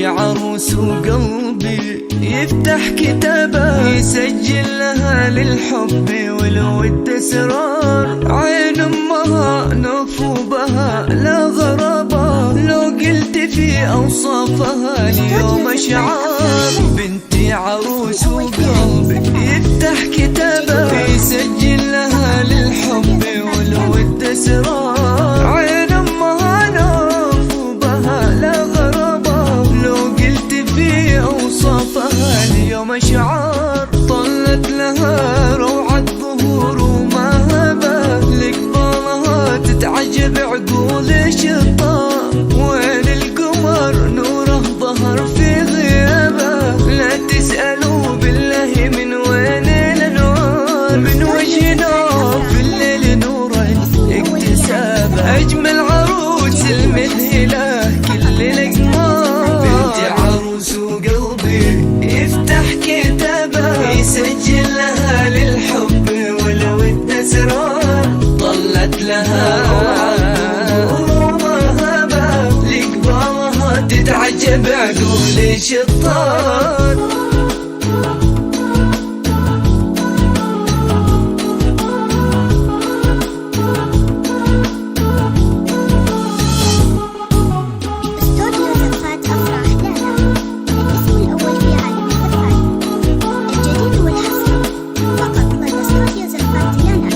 عروس وقلبي يفتح كتابه يسجل لها للحب والود اسرار. عين امها نفوبها لا غرابه، لو قلت في اوصافها اليوم اشعار. بنتي عروس وقلبي يفتح كتابه يسجل لها للحب والود اسرار. عين امها نفوبها لا غرابه، لو قلت في اوصافها اليوم اشعار. طلت لها روعه ظهور ومهابه، لقبالها تتعجب عقول الشطار. وين القمر نوره ظهر في غيابه، لا تسألوا بالله من وين الانوار. من وجهنا في الليل نوره اكتسابه، اجمل عروس المذهله كل الاقمار. بنتي عروس وقلبي يفتح كتابه يسجل لها للحب والود اسرار. طلت لها تتعجب عقول الشطار. استوديو زفات أفراح لالا، الاسم الأول في عالم الزفات، الجديد والحصري فقط لدى استوديو زفات لالا.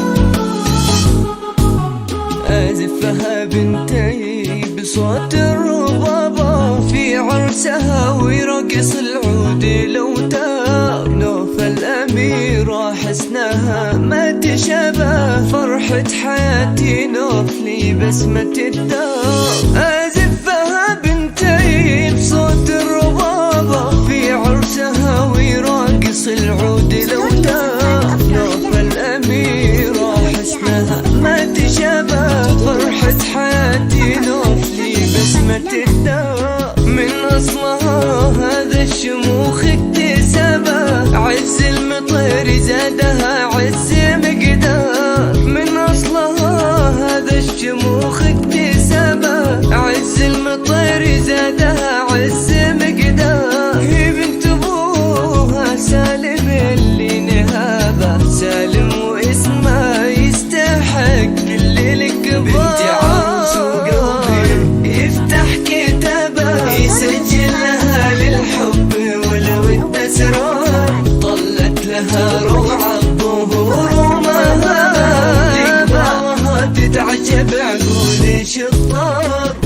أزفها بنتي بصوت الربابة في عرسها ويرقص العود الأوتار. نوف الأميرة حسنها ما تشابه، فرحة حياتي نوف لي بسمة الدار. أزفها بنتي بصوت الربابة في عرسها ويرقص العود الأوتار. نوف الأميرة حسنها ما تشابه، فرحة حياتي نوف لي بسمة الدار. من أصلها هذا الشموخ اكتسابه، عز المطير زادها عز مقدار. من أصلها هذا الشموخ اكتسابه، عز المطير زادها عز مقدار. هي بنت أبوها سالم اللي نهابه، سالم واسمه يستحق كل الكبار. بنتي عروس وقلبي يفتح كتابه يسجل لها للحب والود اسرار. طلت لها روعه ظهور ومهابه، لقبالها تتعجب عقول الشطار.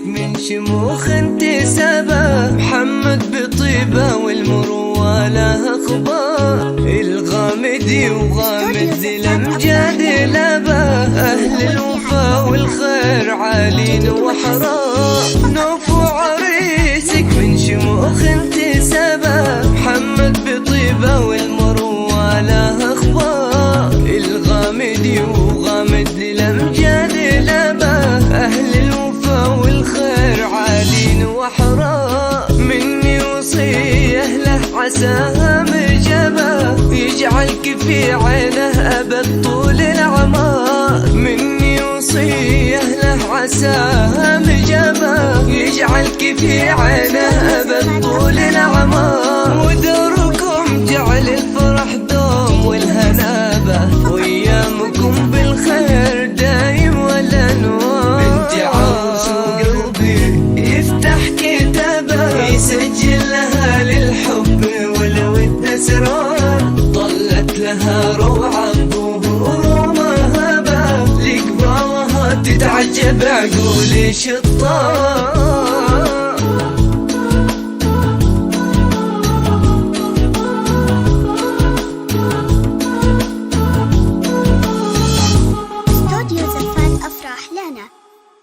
من شموخ انتسابه، محمد بطيبه والمروه له اخبار. الغامدي وغامد الامجاد لبه، اهل الوفا والخير عالين وحرار. نوف عريسك من شموخ انتسابه، محمد بطيبه والمروه له اخبار. الغامدي وغامد الامجاد لبه، اهل الوفا والخير عالين وحرار. مني وصيه له عساها مجابه، يجعلك في عينه ابد طول العمار. مني وصيه له عساها مجابه، يجعلك في عينه ابد طول العمار. ودوركم جعل الفرح دوم والهنابه، وايامكم بالخير دايم والانوار. بنتي عروس وقلبي يفتح كتابه يسجل لها للحب والود اسرار. طلت لها روعه ظهور ومهابه، لقبالها تتعجب عقول الشطار.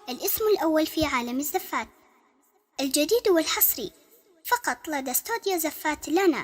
الاسم الأول في عالم الزفات، الجديد والحصري فقط لدى استوديو زفات لانا.